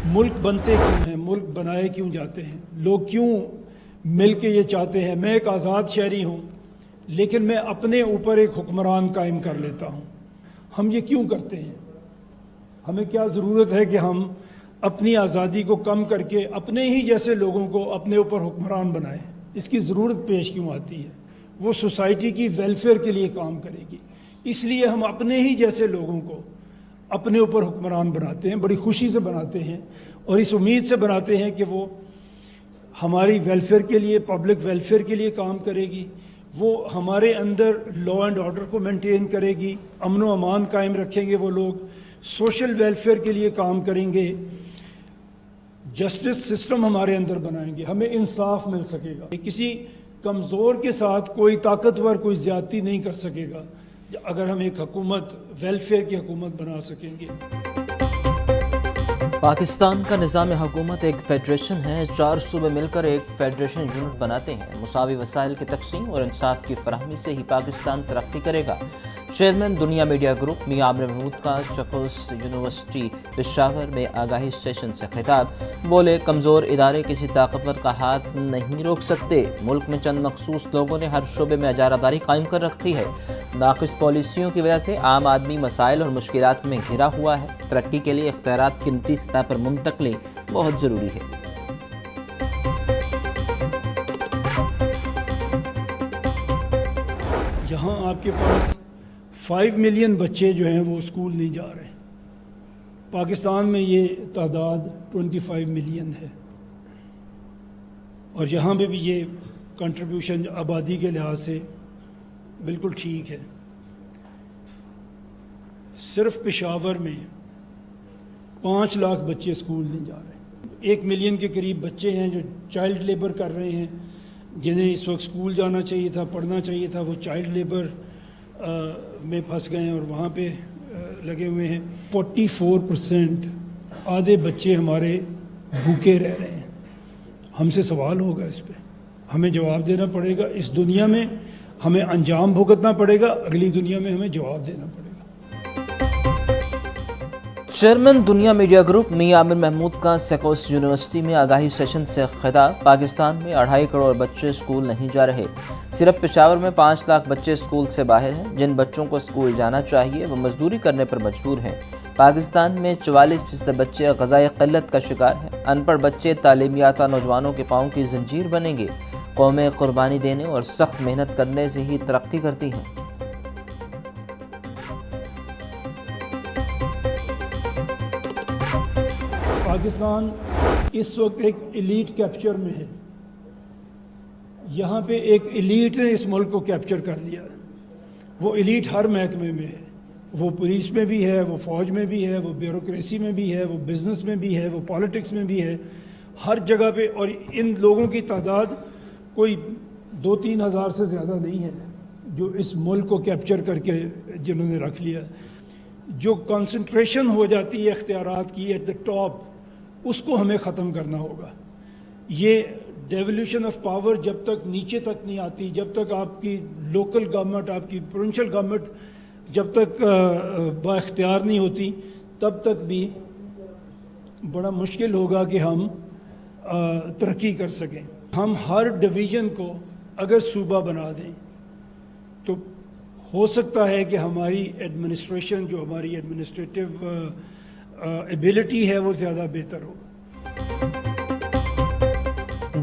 ملک بنتے کیوں ہیں، ملک بنائے کیوں جاتے ہیں، لوگ کیوں مل کے یہ چاہتے ہیں؟ میں ایک آزاد شہری ہوں لیکن میں اپنے اوپر ایک حکمران قائم کر لیتا ہوں۔ ہم یہ کیوں کرتے ہیں؟ ہمیں کیا ضرورت ہے کہ ہم اپنی آزادی کو کم کر کے اپنے ہی جیسے لوگوں کو اپنے اوپر حکمران بنائیں؟ اس کی ضرورت پیش کیوں آتی ہے؟ وہ سوسائٹی کی ویلفیئر کے لیے کام کرے گی، اس لیے ہم اپنے ہی جیسے لوگوں کو اپنے اوپر حکمران بناتے ہیں، بڑی خوشی سے بناتے ہیں اور اس امید سے بناتے ہیں کہ وہ ہماری ویلفیئر کے لیے، پبلک ویلفیئر کے لیے کام کرے گی، وہ ہمارے اندر لا اینڈ آرڈر کو مینٹین کرے گی، امن و امان قائم رکھیں گے، وہ لوگ سوشل ویلفیئر کے لیے کام کریں گے، جسٹس سسٹم ہمارے اندر بنائیں گے، ہمیں انصاف مل سکے گا۔ کسی کمزور کے ساتھ کوئی طاقتور کوئی زیادتی نہیں کر سکے گا اگر ہم ایک حکومت، ویلفیئر کی حکومت بنا سکیں گے۔ پاکستان کا نظام حکومت ایک فیڈریشن ہے، 4 صوبے مل کر ایک فیڈریشن یونٹ بناتے ہیں۔ مساوی وسائل کی تقسیم اور انصاف کی فراہمی سے ہی پاکستان ترقی کرے گا۔ چیئرمین دنیا میڈیا گروپ میاں عامر محمود کا شیخوس یونیورسٹی پشاور میں آگاہی سیشن سے خطاب۔ بولے، کمزور ادارے کسی طاقتور کا ہاتھ نہیں روک سکتے۔ ملک میں چند مخصوص لوگوں نے ہر شعبے میں اجارہ داری قائم کر رکھی ہے۔ ناقص پالیسیوں کی وجہ سے عام آدمی مسائل اور مشکلات میں گھرا ہوا ہے۔ ترقی کے لیے اختیارات قیمتی سطح پر منتقلی بہت ضروری ہے۔ یہاں آپ کے پاس 5 ملین بچے جو ہیں وہ اسکول نہیں جا رہے ہیں۔ پاکستان میں یہ تعداد 25 ملین ہے، اور یہاں پہ بھی یہ کنٹریبیوشن آبادی کے لحاظ سے بالکل ٹھیک ہے۔ صرف پشاور میں 5 لاکھ بچے اسکول نہیں جا رہے۔ 1 ملین کے قریب بچے ہیں جو چائلڈ لیبر کر رہے ہیں، جنہیں اس وقت اسکول جانا چاہیے تھا، پڑھنا چاہیے تھا، وہ چائلڈ لیبر میں پھنس گئے ہیں اور وہاں پہ لگے ہوئے ہیں۔ 44% آدھے بچے ہمارے بھوکے رہ رہے ہیں۔ ہم سے سوال ہوگا اس پہ، ہمیں جواب دینا پڑے گا۔ اس دنیا میں ہمیں انجام بھگتنا پڑے گا، اگلی دنیا میں ہمیں جواب دینا پڑے گا۔ چیئرمین دنیا میڈیا گروپ میاں عامر محمود کا سیکوس یونیورسٹی میں آگاہی سیشن سے خطاب۔ پاکستان میں 2.5 کروڑ بچے اسکول نہیں جا رہے۔ صرف پشاور میں 5 لاکھ بچے اسکول سے باہر ہیں۔ جن بچوں کو اسکول جانا چاہیے وہ مزدوری کرنے پر مجبور ہیں۔ پاکستان میں 44% بچے غذائی قلت کا شکار ہیں۔ ان پڑھ بچے تعلیم یافتہ نوجوانوں کے پاؤں کی زنجیر بنیں گے۔ قومیں قربانی دینے اور سخت محنت کرنے سے ہی ترقی کرتی ہیں۔ پاکستان اس وقت ایک ایلیٹ کیپچر میں ہے۔ یہاں پہ ایک ایلیٹ نے اس ملک کو کیپچر کر لیا ہے۔ وہ ایلیٹ ہر محکمے میں ہے، وہ پولیس میں بھی ہے، وہ فوج میں بھی ہے، وہ بیوروکریسی میں بھی ہے، وہ بزنس میں بھی ہے، وہ پالیٹکس میں بھی ہے، ہر جگہ پہ۔ اور ان لوگوں کی تعداد کوئی 2-3 ہزار سے زیادہ نہیں ہے جو اس ملک کو کیپچر کر کے جنہوں نے رکھ لیا۔ جو کنسنٹریشن ہو جاتی ہے اختیارات کی ایٹ دا ٹاپ، اس کو ہمیں ختم کرنا ہوگا۔ یہ ڈیولیوشن آف پاور جب تک نیچے تک نہیں آتی، جب تک آپ کی لوکل گورنمنٹ، آپ کی پروونشل گورنمنٹ جب تک با اختیار نہیں ہوتی، تب تک بھی بڑا مشکل ہوگا کہ ہم ترقی کر سکیں۔ ہم ہر ڈویژن کو اگر صوبہ بنا دیں تو ہو سکتا ہے کہ ہماری ایڈمنسٹریشن، جو ہماری ایڈمنسٹریٹو ایبلٹی ہے، وہ زیادہ بہتر ہو۔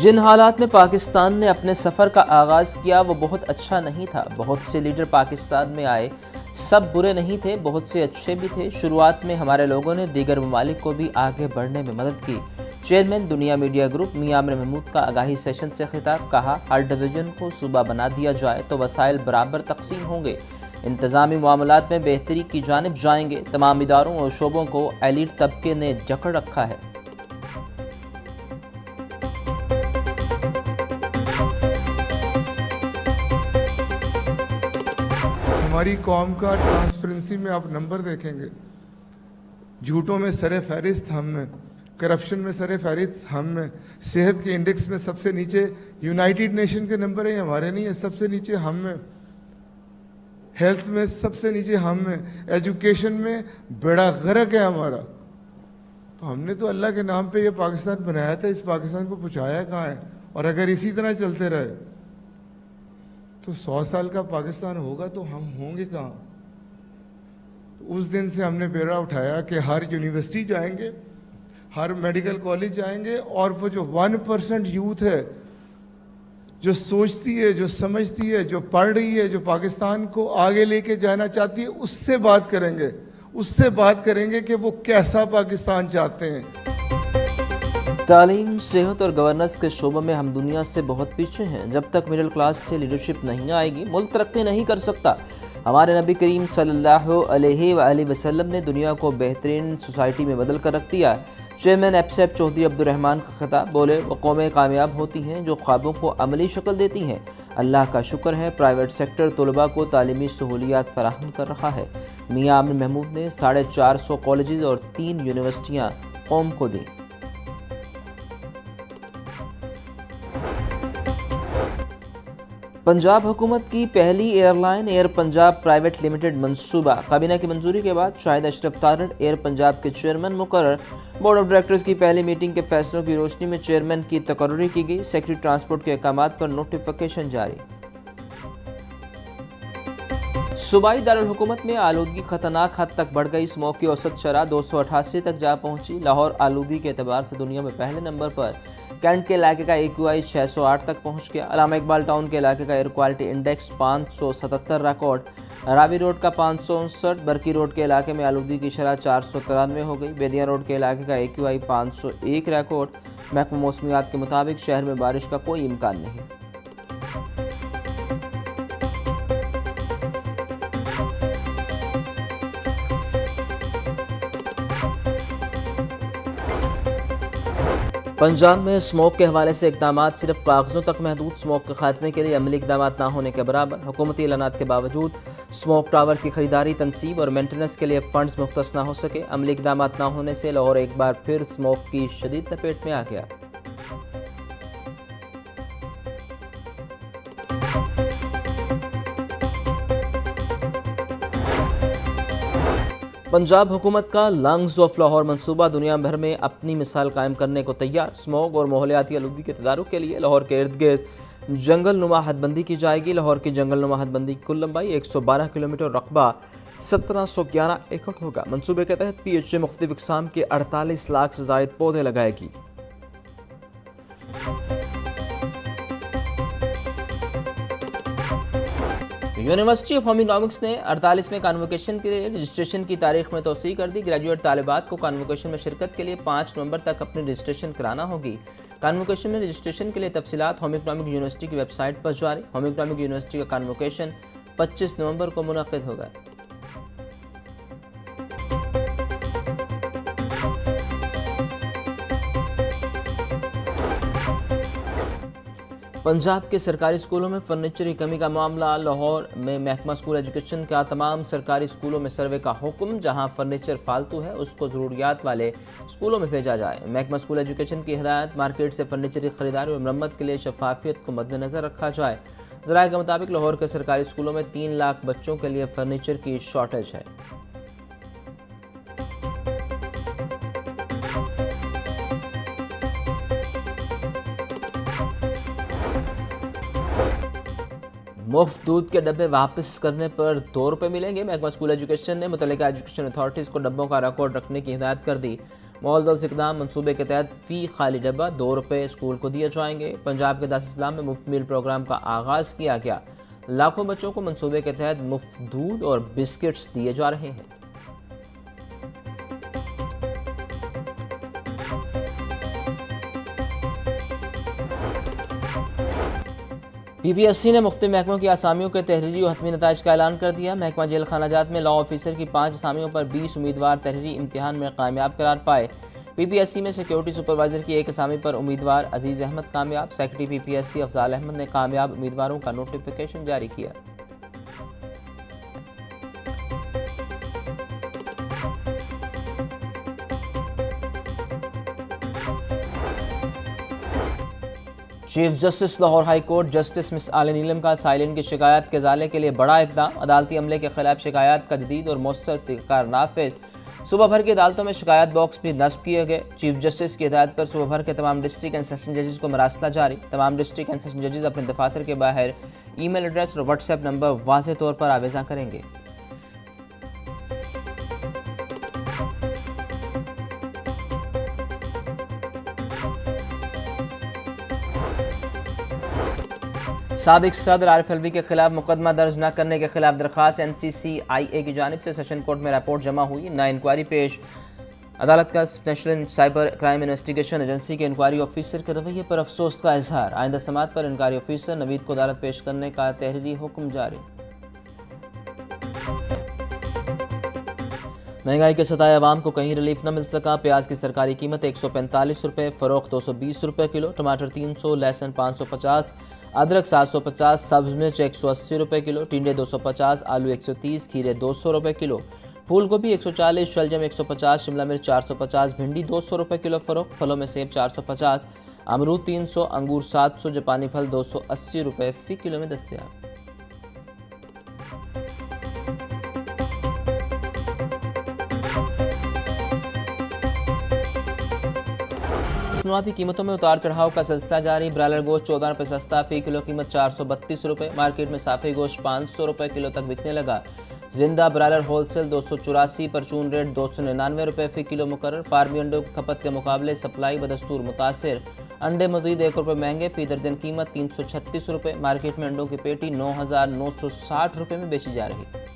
جن حالات میں پاکستان نے اپنے سفر کا آغاز کیا وہ بہت اچھا نہیں تھا۔ بہت سے لیڈر پاکستان میں آئے، سب برے نہیں تھے، بہت سے اچھے بھی تھے۔ شروعات میں ہمارے لوگوں نے دیگر ممالک کو بھی آگے بڑھنے میں مدد کی۔ چیئرمین دنیا میڈیا گروپ میاں عامر محمود کا آگاہی سیشن سے خطاب۔ کہا، ہر ڈویژن کو صوبہ بنا دیا جائے تو وسائل برابر تقسیم ہوں گے، انتظامی معاملات میں بہتری کی جانب جائیں گے۔ تمام اداروں اور شعبوں کو ایلیٹ طبقے نے جکڑ رکھا ہے۔ ہماری قوم کا ٹرانسپیرنسی میں آپ نمبر دیکھیں گے، جھوٹوں میں سر فہرست ہم میں، کرپشن میں سر فہرست ہم میں، صحت کے انڈیکس میں سب سے نیچے یونائٹڈ نیشن کے نمبر ہیں، ہمارے نہیں ہیں، سب سے نیچے ہم میں، ہیلتھ میں سب سے نیچے ہم میں، ایجوکیشن میں بڑا غرق ہے ہمارا۔ تو ہم نے تو اللہ کے نام پہ یہ پاکستان بنایا تھا, اس پاکستان کو پہنچایا کہاں ہے؟ اور اگر اسی طرح چلتے رہے تو 100 سال کا پاکستان ہوگا تو ہم ہوں گے کہاں؟ تو اس دن سے ہم نے بیڑا اٹھایا کہ ہر یونیورسٹی جائیں گے, ہر میڈیکل کالج جائیں گے, اور وہ جو 1% یوتھ ہے جو سوچتی ہے, جو سمجھتی ہے, جو پڑھ رہی ہے, جو پاکستان کو آگے لے کے جانا چاہتی ہے, اس سے بات کریں گے, اس سے بات کریں گے کہ وہ کیسا پاکستان چاہتے ہیں. تعلیم, صحت اور گورننس کے شعبوں میں ہم دنیا سے بہت پیچھے ہیں. جب تک مڈل کلاس سے لیڈرشپ نہیں آئے گی ملک ترقی نہیں کر سکتا. ہمارے نبی کریم صلی اللہ علیہ وآلہ وسلم نے دنیا کو بہترین سوسائٹی میں بدل کر رکھ دیا. چیئرمین ایپسیپ چودھری عبد الرحمان کا خطاب. بولے, وہ قومیں کامیاب ہوتی ہیں جو خوابوں کو عملی شکل دیتی ہیں. اللہ کا شکر ہے پرائیویٹ سیکٹر طلباء کو تعلیمی سہولیات فراہم کر رہا ہے. میاں امن محمود نے 450 کالجز اور 3 یونیورسٹیاں قوم کو دیں. پنجاب حکومت کی پہلی airline air Punjab private limited منصوبہ. کابینہ کی منظوری کے بعد شاہد اشرف تارڑ ایئر پنجاب کے چیئرمین مقرر. بورڈ آف ڈائریکٹرز کی پہلی میٹنگ کے فیصلوں کی روشنی میں چیئرمین کی تقرری کی گئی. سیکرٹری ٹرانسپورٹ کے احکامات پر نوٹیفیکیشن جاری. صوبائی دارالحکومت میں آلودگی خطرناک حد تک بڑھ گئی. اسموگ کی اوسط شرح 288 تک جا پہنچی. لاہور آلودگی کے اعتبار سے دنیا میں پہلے نمبر پر. کینٹ کے علاقے کا AQI 608 تک پہنچ گیا. علامہ اقبال ٹاؤن کے علاقے کا ایئر کوالٹی انڈیکس 577 ریکارڈ. راوی روڈ کا 559. برکی روڈ کے علاقے میں آلودگی کی شرح 493 ہو گئی. بیدیا روڈ کے علاقے کا AQI 501 ریکارڈ. محکمہ موسمیات کے مطابق شہر میں بارش کا کوئی امکان نہیں. پنجاب میں اسموگ کے حوالے سے اقدامات صرف کاغذوں تک محدود. اسموگ کے خاتمے کے لیے عملی اقدامات نہ ہونے کے برابر. حکومتی اعلانات کے باوجود اسموگ ٹاورز کی خریداری, تنصیب اور مینٹیننس کے لیے فنڈز مختص نہ ہو سکے. عملی اقدامات نہ ہونے سے لاہور ایک بار پھر اسموگ کی شدید لپیٹ میں آ گیا. پنجاب حکومت کا لنگز آف لاہور منصوبہ دنیا بھر میں اپنی مثال قائم کرنے کو تیار. اسموگ اور ماحولیاتی آلودگی کے تدارک کے لیے لاہور کے ارد گرد جنگل نما حد بندی کی جائے گی. لاہور کی جنگل نما حد بندی کی کل لمبائی 112 کلومیٹر, رقبہ 1711 ایکڑ ہوگا. منصوبے کے تحت PHA مختلف اقسام کے 48 لاکھ سے زائد پودے لگائے گی. یونیورسٹی آف ہوم اکنامکس نے 48ویں کانووکیشن کے لیے رجسٹریشن کی تاریخ میں توسیع کر دی. گریجویٹ طالبات کو کانووکیشن میں شرکت کے لیے 5 نومبر تک اپنی رجسٹریشن کرانا ہوگی. کانووکیشن میں رجسٹریشن کے لیے تفصیلات ہوم اکنامک یونیورسٹی کی ویب سائٹ پر جاری. ہوم اکنامک یونیورسٹی کا کانووکیشن 25 نومبر کو منعقد ہوگا. پنجاب کے سرکاری اسکولوں میں فرنیچر کی کمی کا معاملہ. لاہور میں محکمہ اسکول ایجوکیشن کا تمام سرکاری اسکولوں میں سروے کا حکم. جہاں فرنیچر فالتو ہے اس کو ضروریات والے اسکولوں میں بھیجا جائے. محکمہ اسکول ایجوکیشن کی ہدایت, مارکیٹ سے فرنیچر کی خریداری اور مرمت کے لیے شفافیت کو مد نظر رکھا جائے. ذرائع کے مطابق لاہور کے سرکاری اسکولوں میں 3 لاکھ بچوں کے لیے فرنیچر کی شارٹیج ہے. مفت دودھ کے ڈبے واپس کرنے پر 2 روپے ملیں گے. محکمہ اسکول ایجوکیشن نے متعلقہ ایجوکیشن اتھارٹیز کو ڈبوں کا ریکارڈ رکھنے کی ہدایت کر دی. معلدز اقدام منصوبے کے تحت فی خالی ڈبہ 2 روپے اسکول کو دیے جائیں گے. پنجاب کے دارالاسلام اسلام میں مفت میل پروگرام کا آغاز کیا گیا. لاکھوں بچوں کو منصوبے کے تحت مفت دودھ اور بسکٹس دیے جا رہے ہیں. PPSC نے مختلف محکموں کی اسامیوں کے تحریری و حتمی نتائج کا اعلان کر دیا. محکمہ جیل خانہ جات میں لا آفیسر کی 5 اسامیوں پر 20 امیدوار تحریری امتحان میں کامیاب قرار پائے. PPSC میں سیکیورٹی سپروائزر کی 1 اسامی پر امیدوار عزیز احمد کامیاب. سیکرٹری PPSC افضال احمد نے کامیاب امیدواروں کا نوٹیفیکیشن جاری کیا. Chief justice Lahore high court justice miss Aliya Neelam کا سائلین کی شکایات کے ازالے کے لیے بڑا اقدام. عدالتی عملے کے خلاف شکایات کا جدید اور مؤثر طریقہ کار نافذ. صوبہ بھر کی عدالتوں میں شکایت باکس بھی نصب کیے گئے۔ چیف جسٹس کی ہدایت پر صوبہ بھر کے تمام ڈسٹرکٹ اینڈ سیشن ججز کو مراسلہ جاری۔ تمام ڈسٹرکٹ اینڈ سیشن ججز اپنے دفاتر کے باہر ای میل ایڈریس اور واٹس ایپ نمبر واضح طور پر آویزاں کریں گے۔ سابق صدر عارف الوی کے خلاف مقدمہ درج نہ کرنے کے خلاف درخواست NCCIA کی جانب سے سیشن کورٹ میں رپورٹ جمع ہوئی۔ نہ انکوائری پیش عدالت کا national cyber crime investigation agency کے انکوائری آفیسر کے رویے پر افسوس کا اظہار۔ آئندہ سماعت پر انکوائری آفیسر نوید کو عدالت پیش کرنے کا تحریری حکم جاری۔ مہنگائی کے ستائے عوام کو کہیں ریلیف نہ مل سکا۔ پیاز کی سرکاری قیمت 145 روپے، فروخت 220 روپے کلو، ٹماٹر 300، لہسن 550، ادرک 750، سبز مرچ 180 روپے کلو، ٹنڈے 250، آلو 130، کھیرے 200 روپے کلو، پھول گوبھی 140، شلجم 150، شملہ مرچ 450، بھنڈی 200 روپے کلو فروخت۔ پھلوں میں سیب 450، امرود 300، انگور 700، جاپانی پھل 280 روپے فی کلو میں دستیاب۔ مصنوعاتی قیمتوں میں اتار چڑھاؤ کا سلسلہ جاری۔ برائلر گوشت 14 روپے سستا، فی کلو قیمت 432 روپے۔ مارکیٹ میں صافی گوشت 500 روپے کلو تک بکنے لگا۔ زندہ برائلر ہول سیل 284، پرچون ریٹ 299 روپے فی کلو مقرر۔ فارمی انڈوں کی کھپت کے مقابلے سپلائی بدستور متاثر۔ انڈے مزید 1 روپے مہنگے، فی درجن قیمت 336 روپے۔ مارکیٹ میں انڈوں کی پیٹی 9960 روپے میں بیچی جا رہی۔